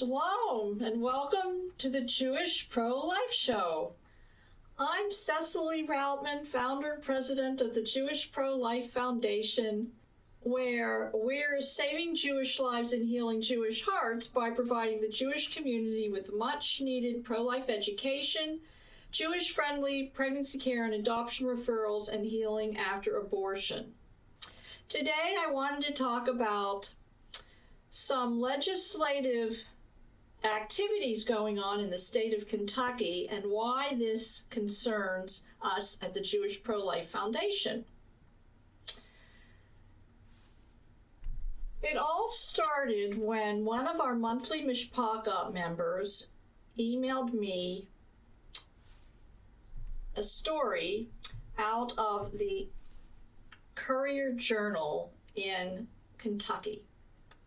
Shalom, and welcome to the Jewish Pro-Life Show. I'm Cecily Routman, founder and president of the Jewish Pro-Life Foundation, where we're saving Jewish lives and healing Jewish hearts by providing the Jewish community with much-needed pro-life education, Jewish-friendly pregnancy care and adoption referrals, and healing after abortion. Today, I wanted to talk about some legislative activities going on in the state of Kentucky and why this concerns us at the Jewish Pro-Life Foundation. It all started when one of our monthly Mishpachah members emailed me a story out of the Courier Journal in Kentucky.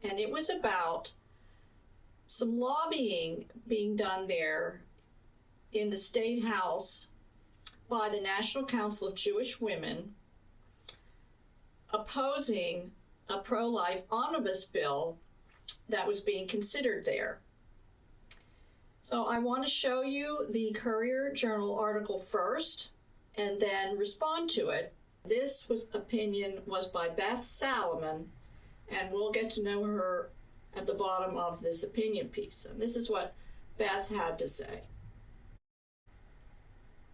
And it was about some lobbying being done there in the State House by the National Council of Jewish Women opposing a pro-life omnibus bill that was being considered there. So I want to show you the Courier Journal article first and then respond to it. This opinion was by Beth Salomon, and we'll get to know her at the bottom of this opinion piece. And this is what Beth had to say.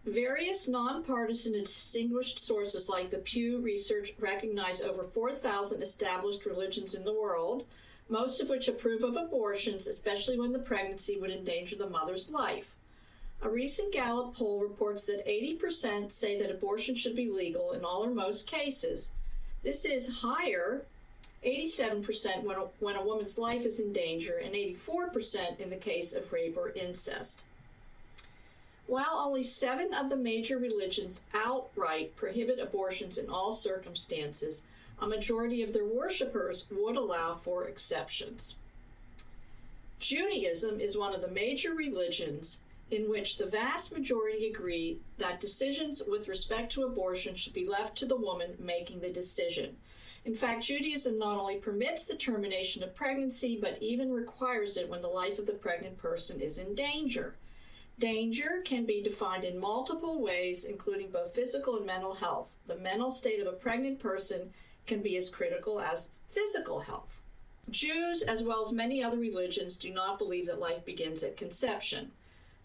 Various nonpartisan and distinguished sources like the Pew Research recognize over 4,000 established religions in the world, most of which approve of abortions, especially when the pregnancy would endanger the mother's life. A recent Gallup poll reports that 80% say that abortion should be legal in all or most cases. This is higher, 87% when a woman's life is in danger, and 84% in the case of rape or incest. While only 7 of the major religions outright prohibit abortions in all circumstances, a majority of their worshipers would allow for exceptions. Judaism is one of the major religions in which the vast majority agree that decisions with respect to abortion should be left to the woman making the decision. In fact, Judaism not only permits the termination of pregnancy, but even requires it when the life of the pregnant person is in danger. Danger can be defined in multiple ways, including both physical and mental health. The mental state of a pregnant person can be as critical as physical health. Jews, as well as many other religions, do not believe that life begins at conception.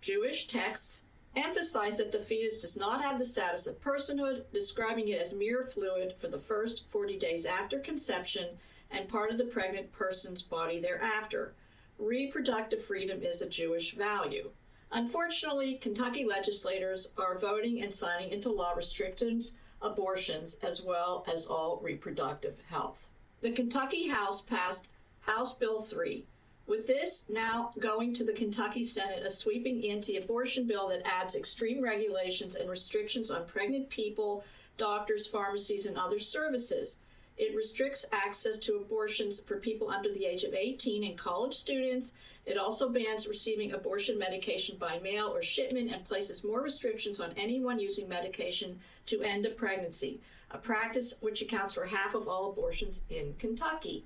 Jewish texts emphasize that the fetus does not have the status of personhood, describing it as mere fluid for the first 40 days after conception and part of the pregnant person's body thereafter. Reproductive freedom is a Jewish value. Unfortunately, Kentucky legislators are voting and signing into law restrictions abortions as well as all reproductive health. The Kentucky House passed House Bill 3. With this now going to the Kentucky Senate, a sweeping anti-abortion bill that adds extreme regulations and restrictions on pregnant people, doctors, pharmacies, and other services. It restricts access to abortions for people under the age of 18 and college students. It also bans receiving abortion medication by mail or shipment and places more restrictions on anyone using medication to end a pregnancy, a practice which accounts for half of all abortions in Kentucky.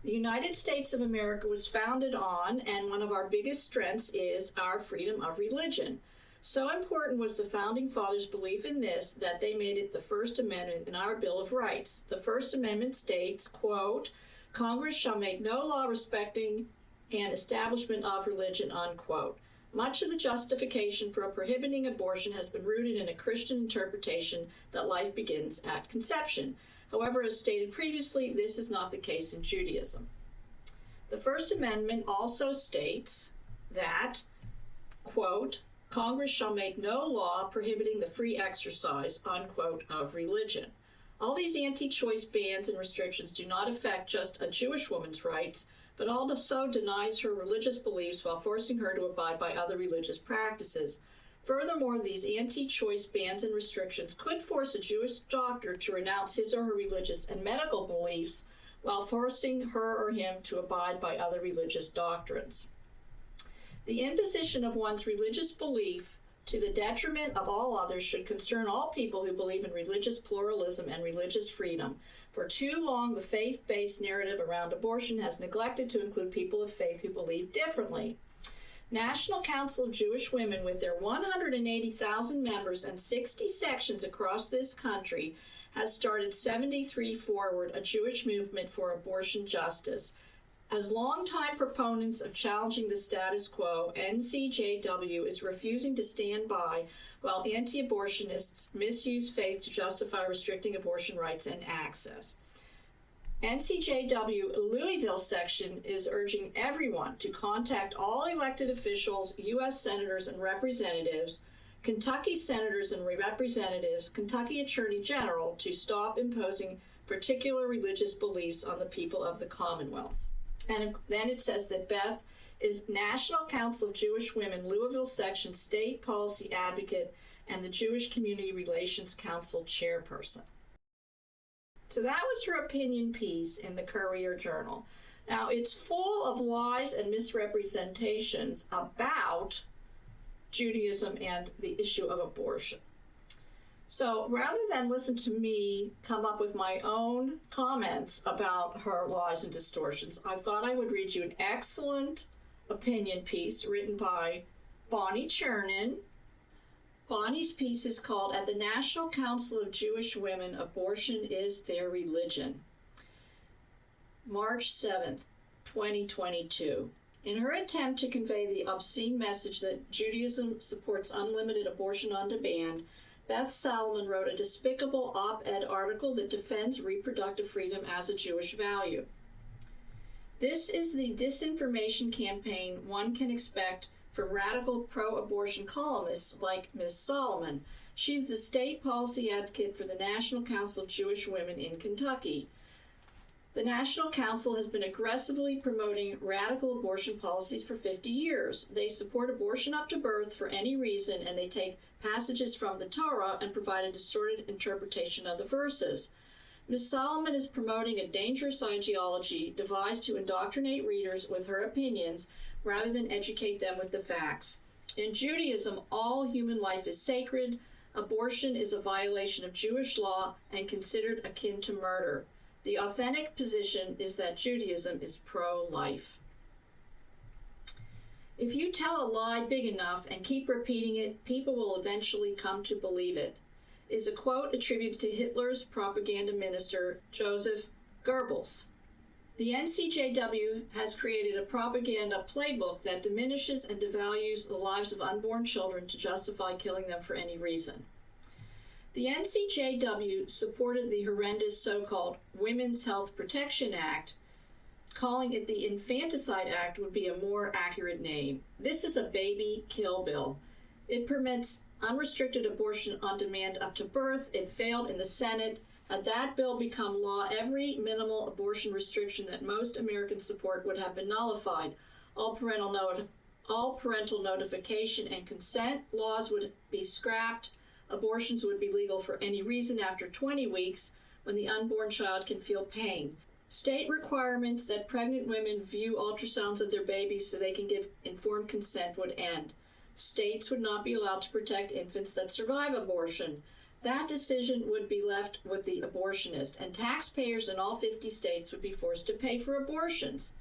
The United States of America was founded on, and one of our biggest strengths is, our freedom of religion. So important was the Founding Fathers' belief in this that they made it the First Amendment in our Bill of Rights. The First Amendment states, quote, "Congress shall make no law respecting an establishment of religion," unquote. Much of the justification for prohibiting abortion has been rooted in a Christian interpretation that life begins at conception. However, as stated previously, this is not the case in Judaism. The First Amendment also states that, quote, "Congress shall make no law prohibiting the free exercise," unquote, "of religion." All these anti-choice bans and restrictions do not affect just a Jewish woman's rights, but also denies her religious beliefs while forcing her to abide by other religious practices. Furthermore, these anti-choice bans and restrictions could force a Jewish doctor to renounce his or her religious and medical beliefs while forcing her or him to abide by other religious doctrines. The imposition of one's religious belief to the detriment of all others, should concern all people who believe in religious pluralism and religious freedom. For too long, the faith-based narrative around abortion has neglected to include people of faith who believe differently. National Council of Jewish Women, with their 180,000 members and 60 sections across this country, has started 73 Forward, a Jewish movement for abortion justice. As longtime proponents of challenging the status quo, NCJW is refusing to stand by while anti-abortionists misuse faith to justify restricting abortion rights and access. NCJW Louisville section is urging everyone to contact all elected officials, U.S. senators and representatives, Kentucky senators and representatives, Kentucky Attorney General, to stop imposing particular religious beliefs on the people of the Commonwealth. And then it says that Beth is National Council of Jewish Women, Louisville Section State Policy Advocate, and the Jewish Community Relations Council Chairperson. So that was her opinion piece in the Courier Journal. Now, it's full of lies and misrepresentations about Judaism and the issue of abortion. So rather than listen to me come up with my own comments about her lies and distortions, I thought I would read you an excellent opinion piece written by Bonnie Chernin. Bonnie's piece is called, "At the National Council of Jewish Women, Abortion is Their Religion." March 7th, 2022. In her attempt to convey the obscene message that Judaism supports unlimited abortion on demand, Beth Solomon wrote a despicable op-ed article that defends reproductive freedom as a Jewish value. This is the disinformation campaign one can expect from radical pro-abortion columnists like Ms. Solomon. She's the state policy advocate for the National Council of Jewish Women in Kentucky. The National Council has been aggressively promoting radical abortion policies for 50 years. They support abortion up to birth for any reason, and they take passages from the Torah and provide a distorted interpretation of the verses. Ms. Solomon is promoting a dangerous ideology devised to indoctrinate readers with her opinions rather than educate them with the facts. In Judaism, all human life is sacred. Abortion is a violation of Jewish law and considered akin to murder. The authentic position is that Judaism is pro-life. If you tell a lie big enough and keep repeating it, people will eventually come to believe it, is a quote attributed to Hitler's propaganda minister, Joseph Goebbels. The NCJW has created a propaganda playbook that diminishes and devalues the lives of unborn children to justify killing them for any reason. The NCJW supported the horrendous so-called Women's Health Protection Act. Calling it the Infanticide Act would be a more accurate name. This is a baby kill bill. It permits unrestricted abortion on demand up to birth. It failed in the Senate. Had that bill become law, every minimal abortion restriction that most Americans support would have been nullified. All parental notification and consent laws would be scrapped. Abortions would be legal for any reason after 20 weeks when the unborn child can feel pain. State requirements that pregnant women view ultrasounds of their babies so they can give informed consent would end. States would not be allowed to protect infants that survive abortion. That decision would be left with the abortionist, and taxpayers in all 50 states would be forced to pay for abortions.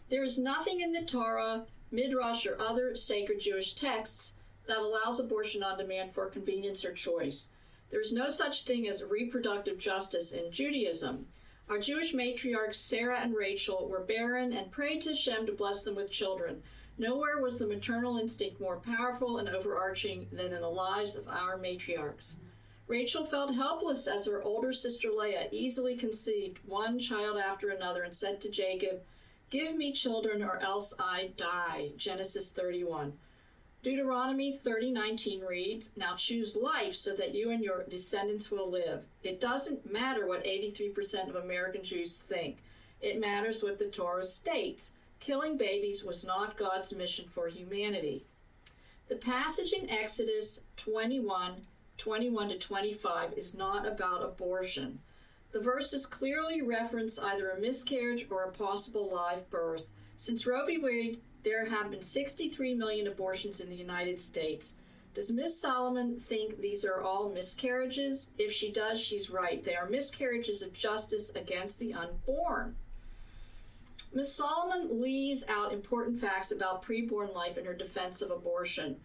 There is nothing in the Torah, Midrash, or other sacred Jewish texts that allows abortion on demand for convenience or choice. There is no such thing as reproductive justice in Judaism. Our Jewish matriarchs, Sarah and Rachel, were barren and prayed to Hashem to bless them with children. Nowhere was the maternal instinct more powerful and overarching than in the lives of our matriarchs. Rachel felt helpless as her older sister Leah easily conceived one child after another and said to Jacob, "Give me children or else I die." Genesis 31. Deuteronomy 30:19 reads, "Now choose life so that you and your descendants will live." It doesn't matter what 83% of American Jews think. It matters what the Torah states. Killing babies was not God's mission for humanity. The passage in Exodus 21:21-25 is not about abortion. The verses clearly reference either a miscarriage or a possible live birth. Since Roe v. Wade, there have been 63 million abortions in the United States. Does Ms. Solomon think these are all miscarriages? If she does, she's right. They are miscarriages of justice against the unborn. Ms. Solomon leaves out important facts about preborn life in her defense of abortion.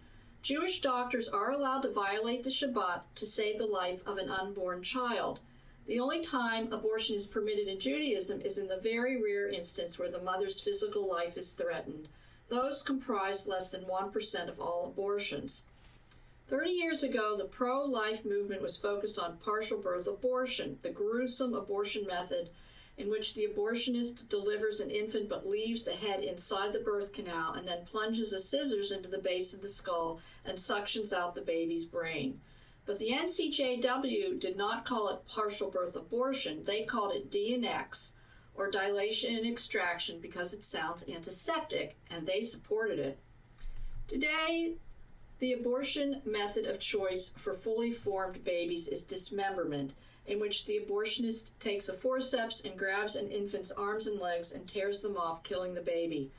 Jewish doctors are allowed to violate the Shabbat to save the life of an unborn child. The only time abortion is permitted in Judaism is in the very rare instance where the mother's physical life is threatened. Those comprise less than 1% of all abortions. 30 years ago, the pro-life movement was focused on partial birth abortion, the gruesome abortion method in which the abortionist delivers an infant but leaves the head inside the birth canal and then plunges a scissors into the base of the skull and suctions out the baby's brain. But the NCJW did not call it partial birth abortion. They called it DNX, or dilation and extraction, because it sounds antiseptic, and they supported it. Today, the abortion method of choice for fully formed babies is dismemberment, in which the abortionist takes a forceps and grabs an infant's arms and legs and tears them off, killing the baby.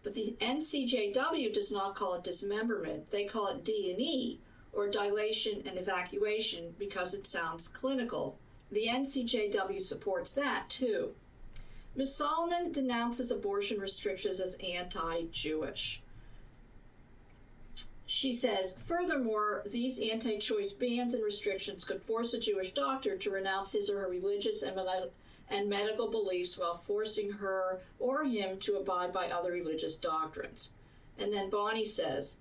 But the NCJW does not call it dismemberment. They call it D&E, or dilation and evacuation, because it sounds clinical. The NCJW supports that, too. Ms. Solomon denounces abortion restrictions as anti-Jewish. She says, furthermore, these anti-choice bans and restrictions could force a Jewish doctor to renounce his or her religious and medical beliefs while forcing her or him to abide by other religious doctrines. And then Bonnie says,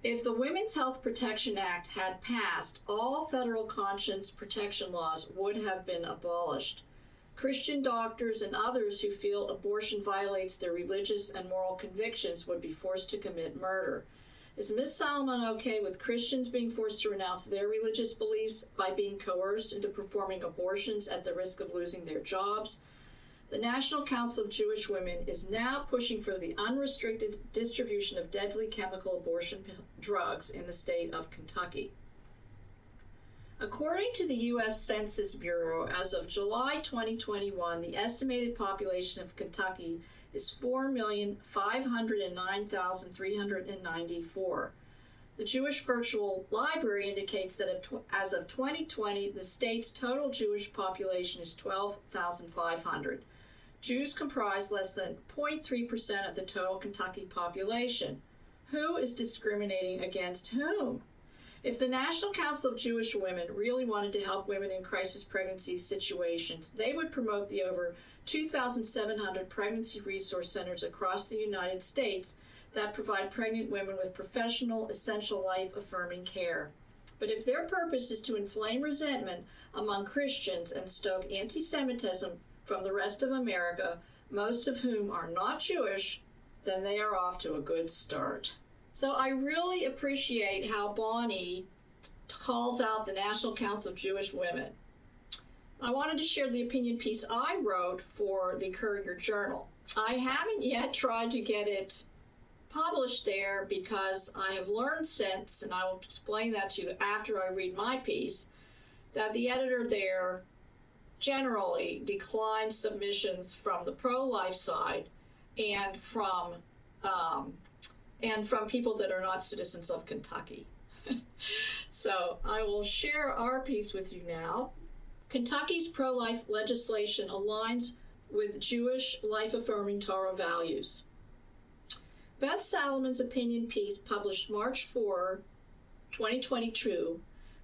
if the Women's Health Protection Act had passed, all federal conscience protection laws would have been abolished. Christian doctors and others who feel abortion violates their religious and moral convictions would be forced to commit murder. Is Ms. Solomon okay with Christians being forced to renounce their religious beliefs by being coerced into performing abortions at the risk of losing their jobs? The National Council of Jewish Women is now pushing for the unrestricted distribution of deadly chemical abortion drugs in the state of Kentucky. According to the U.S. Census Bureau, as of July 2021, the estimated population of Kentucky is 4,509,394. The Jewish Virtual Library indicates that as of 2020, the state's total Jewish population is 12,500. Jews comprise less than 0.3% of the total Kentucky population. Who is discriminating against whom? If the National Council of Jewish Women really wanted to help women in crisis pregnancy situations, they would promote the over 2,700 pregnancy resource centers across the United States that provide pregnant women with professional, essential life-affirming care. But if their purpose is to inflame resentment among Christians and stoke anti-Semitism from the rest of America, most of whom are not Jewish, then they are off to a good start. So I really appreciate how Bonnie calls out the National Council of Jewish Women. I wanted to share the opinion piece I wrote for the Courier Journal. I haven't yet tried to get it published there because I have learned since, and I will explain that to you after I read my piece, that the editor there generally declines submissions from the pro-life side and from people that are not citizens of Kentucky. So I will share our piece with you now. Kentucky's pro-life legislation aligns with Jewish life-affirming Torah values. Beth Salomon's opinion piece, published March 4, 2022,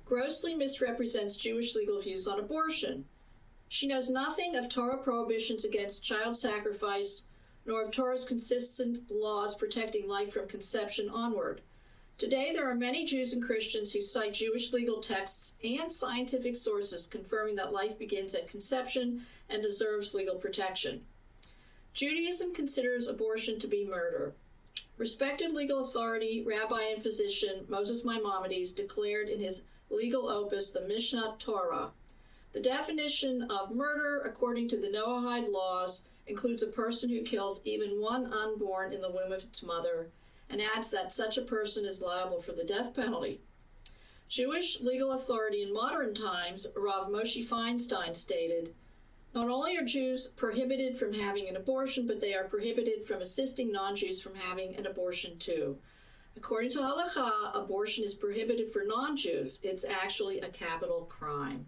grossly misrepresents Jewish legal views on abortion. She knows nothing of Torah prohibitions against child sacrifice, nor of Torah's consistent laws protecting life from conception onward. Today, there are many Jews and Christians who cite Jewish legal texts and scientific sources confirming that life begins at conception and deserves legal protection. Judaism considers abortion to be murder. Respected legal authority, rabbi and physician Moses Maimonides declared in his legal opus, the Mishnah Torah, the definition of murder, according to the Noahide laws, includes a person who kills even one unborn in the womb of its mother, and adds that such a person is liable for the death penalty. Jewish legal authority in modern times, Rav Moshe Feinstein, stated, not only are Jews prohibited from having an abortion, but they are prohibited from assisting non-Jews from having an abortion too. According to halakha, abortion is prohibited for non-Jews. It's actually a capital crime.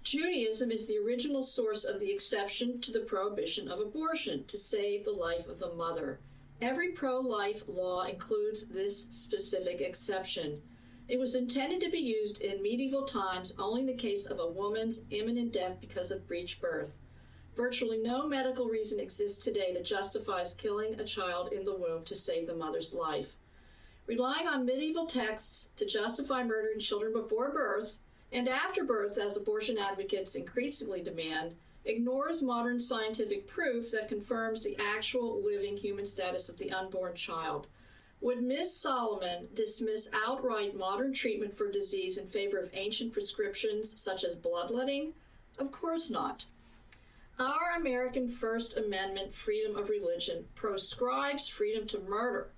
Judaism is the original source of the exception to the prohibition of abortion to save the life of the mother. Every pro-life law includes this specific exception. It was intended to be used in medieval times only in the case of a woman's imminent death because of breech birth. Virtually no medical reason exists today that justifies killing a child in the womb to save the mother's life. Relying on medieval texts to justify murdering children before birth and after birth, as abortion advocates increasingly demand, ignores modern scientific proof that confirms the actual living human status of the unborn child. Would Ms. Solomon dismiss outright modern treatment for disease in favor of ancient prescriptions such as bloodletting? Of course not. Our American First Amendment freedom of religion proscribes freedom to murder,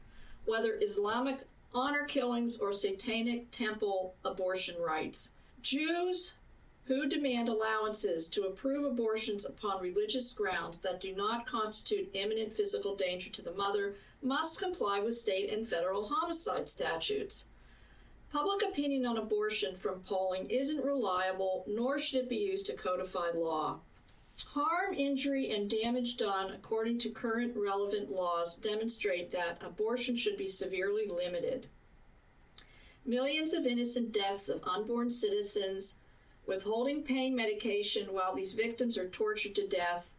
whether Islamic honor killings or satanic temple abortion rites. Jews who demand allowances to approve abortions upon religious grounds that do not constitute imminent physical danger to the mother must comply with state and federal homicide statutes. Public opinion on abortion from polling isn't reliable, nor should it be used to codify law. Harm, injury, and damage done according to current relevant laws demonstrate that abortion should be severely limited. Millions of innocent deaths of unborn citizens, withholding pain medication while these victims are tortured to death,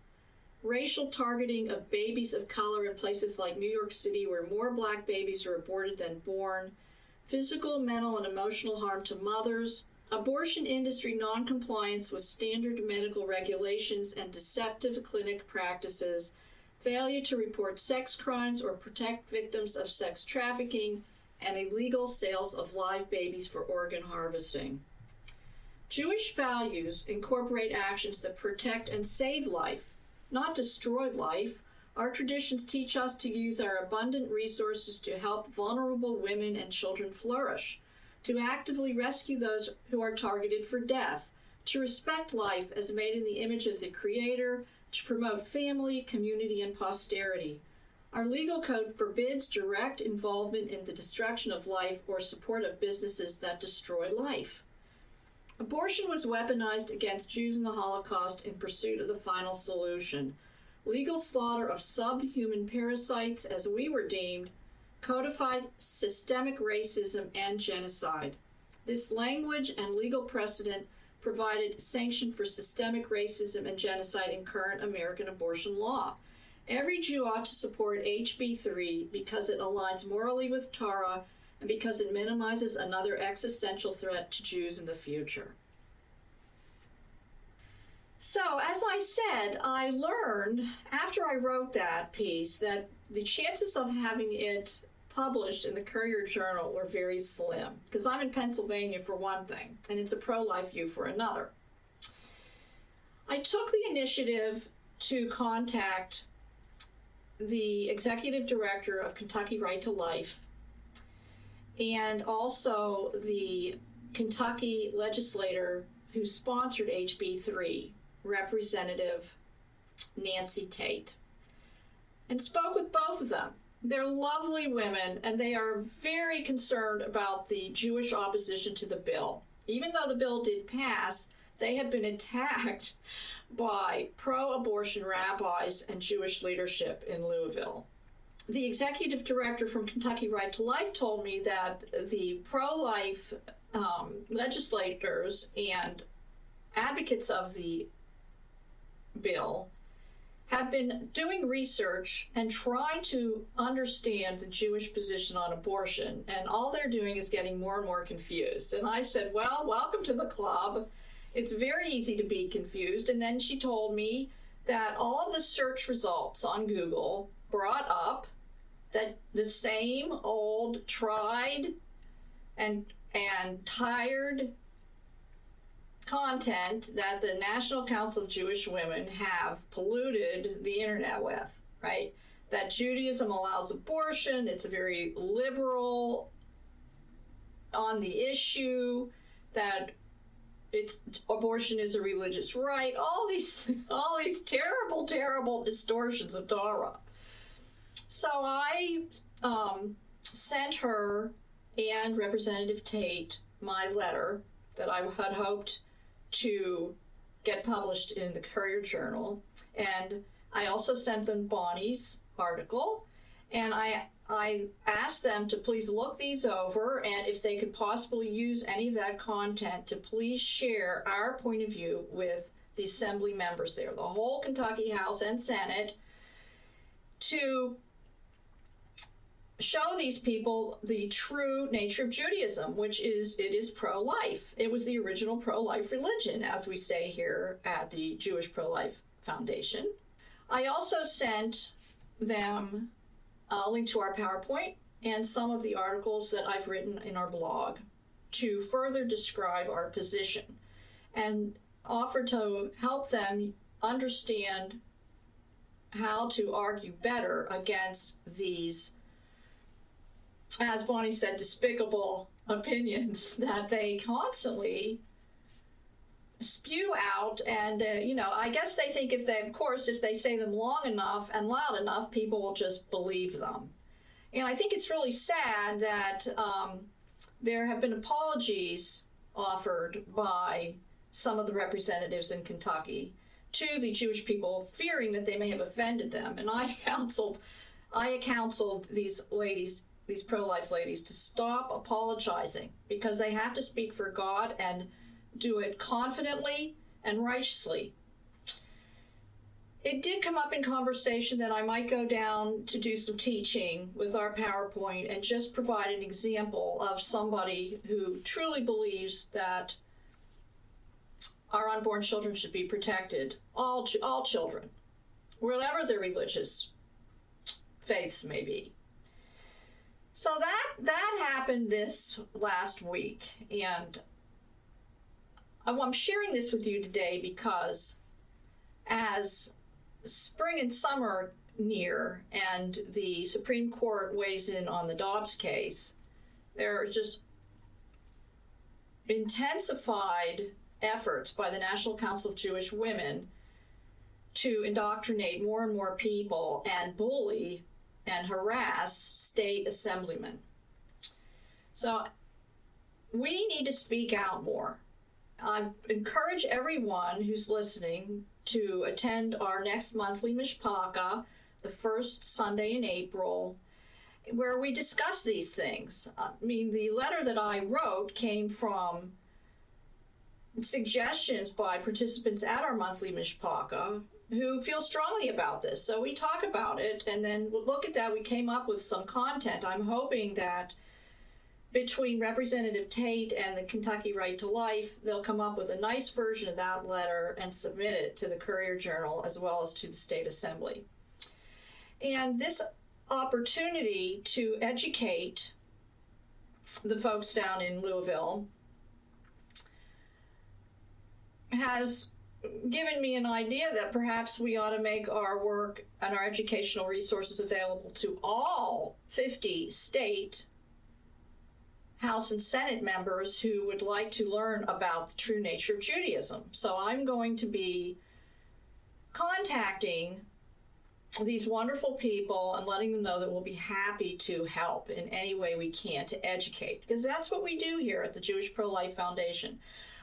racial targeting of babies of color in places like New York City where more black babies are aborted than born, physical, mental, and emotional harm to mothers, abortion industry noncompliance with standard medical regulations and deceptive clinic practices, failure to report sex crimes or protect victims of sex trafficking, and illegal sales of live babies for organ harvesting. Jewish values incorporate actions that protect and save life, not destroy life. Our traditions teach us to use our abundant resources to help vulnerable women and children flourish, to actively rescue those who are targeted for death, to respect life as made in the image of the Creator, to promote family, community, and posterity. Our legal code forbids direct involvement in the destruction of life or support of businesses that destroy life. Abortion was weaponized against Jews in the Holocaust in pursuit of the final solution. Legal slaughter of subhuman parasites, as we were deemed, codified systemic racism and genocide. This language and legal precedent provided sanction for systemic racism and genocide in current American abortion law. Every Jew ought to support HB 3 because it aligns morally with Torah and because it minimizes another existential threat to Jews in the future. So, as I said, I learned after I wrote that piece that the chances of having it published in the Courier Journal were very slim, because I'm in Pennsylvania for one thing, and it's a pro-life view for another. I took the initiative to contact the executive director of Kentucky Right to Life and also the Kentucky legislator who sponsored HB 3, Representative Nancy Tate, and spoke with both of them. They're lovely women, and they are very concerned about the Jewish opposition to the bill. Even though the bill did pass, they have been attacked by pro-abortion rabbis and Jewish leadership in Louisville. The executive director from Kentucky Right to Life told me that the pro-life legislators and advocates of the bill have been doing research and trying to understand the Jewish position on abortion, and all they're doing is getting more and more confused. And I said, well, welcome to the club. It's very easy to be confused. And then she told me that all of the search results on Google brought up that the same old tried and tired content that the National Council of Jewish Women have polluted the internet with, right? That Judaism allows abortion, it's very liberal on the issue, that abortion is a religious right, all these terrible, terrible distortions of Torah. So I sent her and Representative Tate my letter that I had hoped to get published in the Courier Journal, and I also sent them Bonnie's article, and I asked them to please look these over, and if they could possibly use any of that content to please share our point of view with the assembly members there, the whole Kentucky House and Senate, to show these people the true nature of Judaism, which is, it is pro-life. It was the original pro-life religion, as we say here at the Jewish Pro-Life Foundation. I also sent them a link to our PowerPoint and some of the articles that I've written in our blog to further describe our position and offer to help them understand how to argue better against these, as Bonnie said, despicable opinions that they constantly spew out. And, I guess they think if they say them long enough and loud enough, people will just believe them. And I think it's really sad that there have been apologies offered by some of the representatives in Kentucky to the Jewish people, fearing that they may have offended them. And I counseled these ladies, these pro-life ladies, to stop apologizing, because they have to speak for God and do it confidently and righteously. It did come up in conversation that I might go down to do some teaching with our PowerPoint and just provide an example of somebody who truly believes that our unborn children should be protected, all children, whatever their religious faiths may be. So that happened this last week, and I'm sharing this with you today because as spring and summer near and the Supreme Court weighs in on the Dobbs case, there are just intensified efforts by the National Council of Jewish Women to indoctrinate more and more people and bully and harass state assemblymen. So we need to speak out more. I encourage everyone who's listening to attend our next monthly Mishpachah, the first Sunday in April, where we discuss these things. I mean, the letter that I wrote came from suggestions by participants at our monthly Mishpachah who feel strongly about this. So we talk about it, and then we'll look at that. We came up with some content. I'm hoping that between Representative Tate and the Kentucky Right to Life, they'll come up with a nice version of that letter and submit it to the Courier Journal as well as to the State Assembly. And this opportunity to educate the folks down in Louisville has given me an idea that perhaps we ought to make our work and our educational resources available to all 50 state House and Senate members who would like to learn about the true nature of Judaism. So I'm going to be contacting these wonderful people and letting them know that we'll be happy to help in any way we can to educate, because that's what we do here at the Jewish Pro-Life Foundation.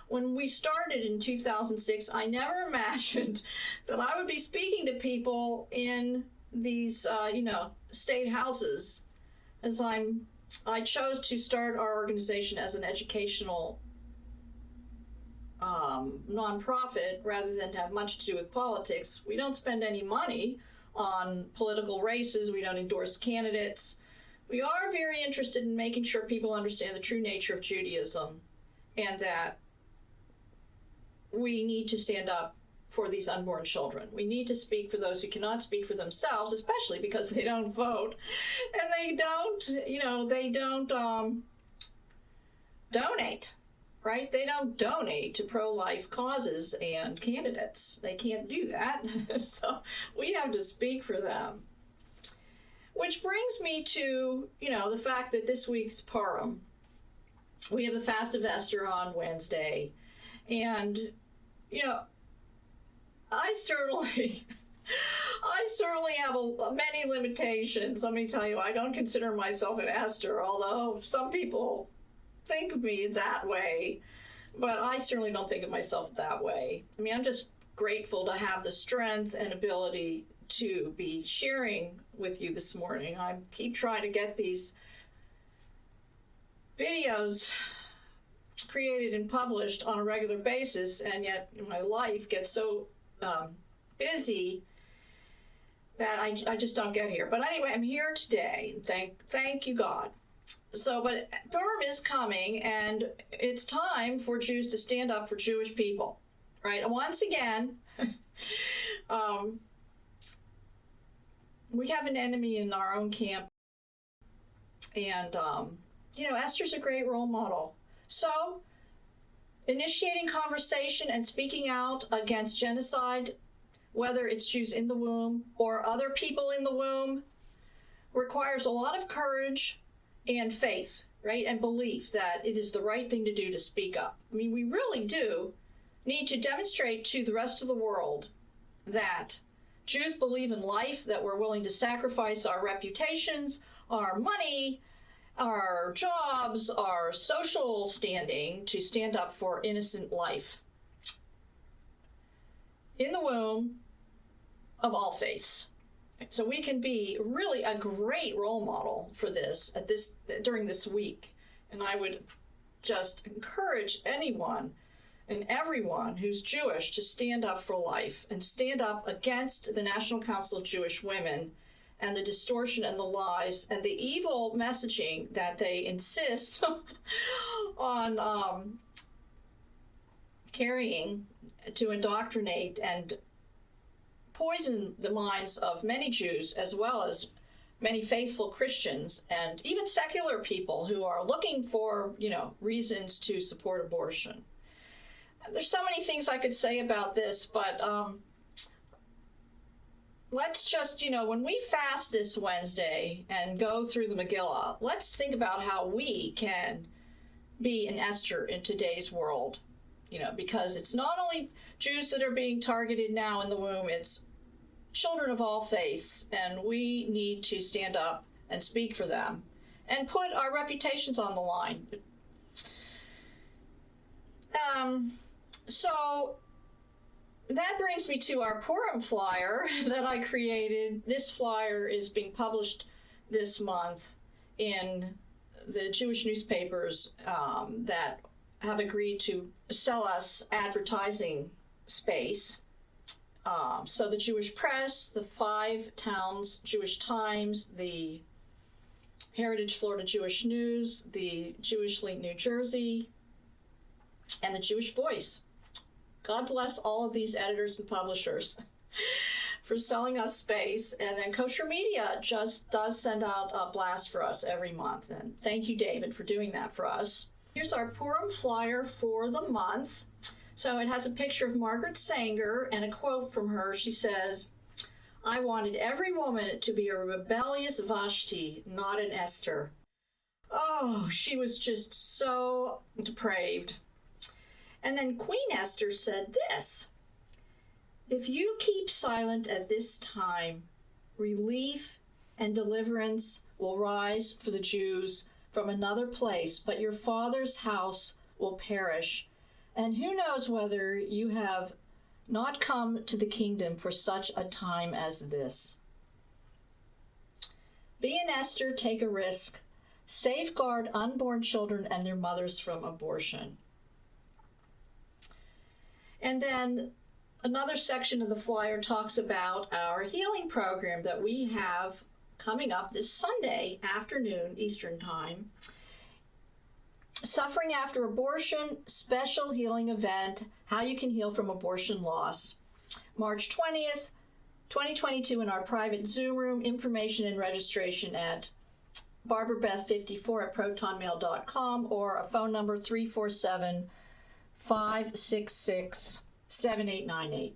When we started in 2006, I never imagined that I would be speaking to people in these, state houses, as I chose to start our organization as an educational nonprofit rather than have much to do with politics. We don't spend any money on political races. We don't endorse candidates. We are very interested in making sure people understand the true nature of Judaism and that we need to stand up for these unborn children. We need to speak for those who cannot speak for themselves, especially because they don't vote and they don't donate, right? They don't donate to pro-life causes and candidates. They can't do that. So we have to speak for them. Which brings me to, the fact that this week's Purim, we have the Fast of Esther on Wednesday. And, I certainly have many limitations. Let me tell you, I don't consider myself an Esther, although some people think of me that way, but I certainly don't think of myself that way. I mean, I'm just grateful to have the strength and ability to be sharing with you this morning. I keep trying to get these videos created and published on a regular basis, and yet my life gets so busy that I just don't get here. But anyway, I'm here today. Thank you, God. But Purim is coming, and it's time for Jews to stand up for Jewish people, right? And once again, we have an enemy in our own camp, and Esther's a great role model. So, initiating conversation and speaking out against genocide, whether it's Jews in the womb or other people in the womb, requires a lot of courage and faith, right? And belief that it is the right thing to do to speak up. I mean, we really do need to demonstrate to the rest of the world that Jews believe in life, that we're willing to sacrifice our reputations, our money, our jobs, our social standing to stand up for innocent life in the womb of all faiths. So we can be really a great role model for this during this week. And I would just encourage anyone and everyone who's Jewish to stand up for life and stand up against the National Council of Jewish Women and the distortion and the lies and the evil messaging that they insist on carrying to indoctrinate and poison the minds of many Jews, as well as many faithful Christians and even secular people who are looking for, reasons to support abortion. There's so many things I could say about this, but let's just, when we fast this Wednesday and go through the Megillah, let's think about how we can be an Esther in today's world, because it's not only Jews that are being targeted now in the womb, it's children of all faiths, and we need to stand up and speak for them and put our reputations on the line. So that brings me to our Purim flyer that I created. This flyer is being published this month in the Jewish newspapers that have agreed to sell us advertising space. So the Jewish Press, the 5 Towns Jewish Times, the Heritage Florida Jewish News, the Jewish Link New Jersey, and the Jewish Voice. God bless all of these editors and publishers for selling us space. And then Kosher Media just does send out a blast for us every month. And thank you, David, for doing that for us. Here's our Purim flyer for the month. So it has a picture of Margaret Sanger and a quote from her. She says, "I wanted every woman to be a rebellious Vashti, not an Esther." Oh, she was just so depraved. And then Queen Esther said this, "If you keep silent at this time, relief and deliverance will rise for the Jews from another place, but your father's house will perish. And who knows whether you have not come to the kingdom for such a time as this." Be an Esther, take a risk. Safeguard unborn children and their mothers from abortion. And then another section of the flyer talks about our healing program that we have coming up this Sunday afternoon, Eastern Time. Suffering After Abortion, special healing event, how you can heal from abortion loss. March 20th, 2022 in our private Zoom room. Information and registration at barbarabeth54@protonmail.com or a phone number 347-566-7898.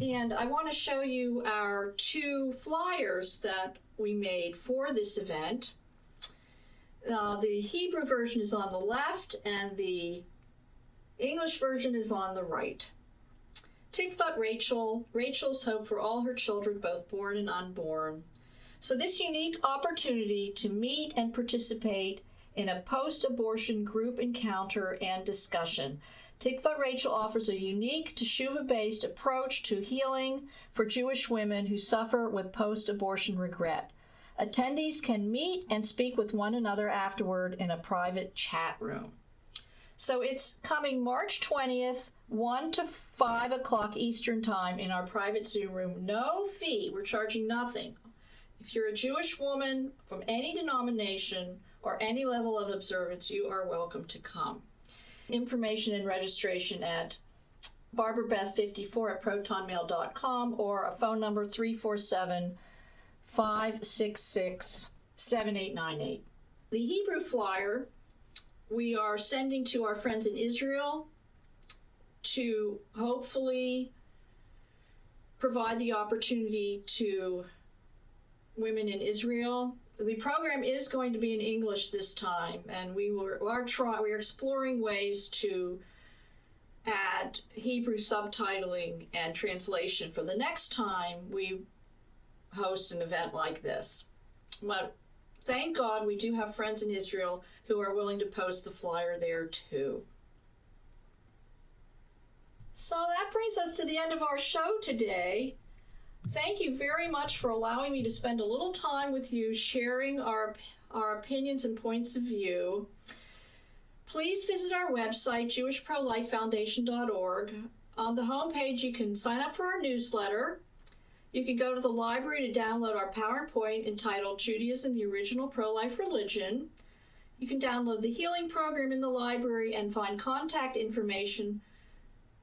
And I want to show you our 2 flyers that we made for this event. The Hebrew version is on the left, and the English version is on the right. Tikvat Rachel, Rachel's hope for all her children, both born and unborn. So this unique opportunity to meet and participate in a post-abortion group encounter and discussion. Tikvat Rachel offers a unique teshuva-based approach to healing for Jewish women who suffer with post-abortion regret. Attendees can meet and speak with one another afterward in a private chat room. So it's coming March 20th, 1 to 5 o'clock Eastern Time in our private Zoom room. No fee. We're charging nothing. If you're a Jewish woman from any denomination or any level of observance, you are welcome to come. Information and registration at barbarabeth54@protonmail.com or a phone number 347-566-7898. The Hebrew flyer we are sending to our friends in Israel to hopefully provide the opportunity to women in Israel. The program is going to be in English this time, and we are exploring ways to add Hebrew subtitling and translation for the next time we host an event like this. But thank God we do have friends in Israel who are willing to post the flyer there too. So that brings us to the end of our show today. Thank you very much for allowing me to spend a little time with you sharing our opinions and points of view. Please visit our website, jewishprolifefoundation.org. On the homepage, you can sign up for our newsletter. You can go to the library to download our PowerPoint entitled Judaism, the Original Pro-Life Religion. You can download the healing program in the library and find contact information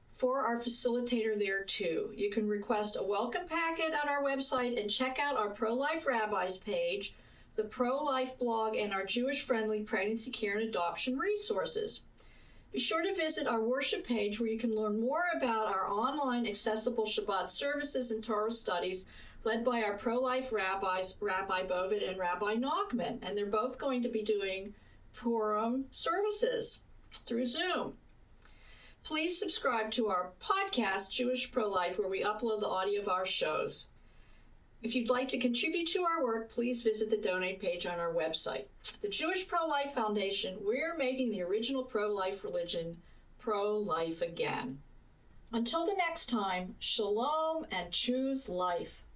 for our facilitator there too. You can request a welcome packet on our website and check out our Pro-Life Rabbis page, the Pro-Life blog, and our Jewish-friendly pregnancy care and adoption resources. Be sure to visit our worship page where you can learn more about our online accessible Shabbat services and Torah studies led by our pro-life rabbis, Rabbi Bovid and Rabbi Nachman, and they're both going to be doing Purim services through Zoom. Please subscribe to our podcast, Jewish Pro-Life, where we upload the audio of our shows. If you'd like to contribute to our work, please visit the donate page on our website. At the Jewish Pro-Life Foundation, we're making the original pro-life religion pro-life again. Until the next time, shalom and choose life.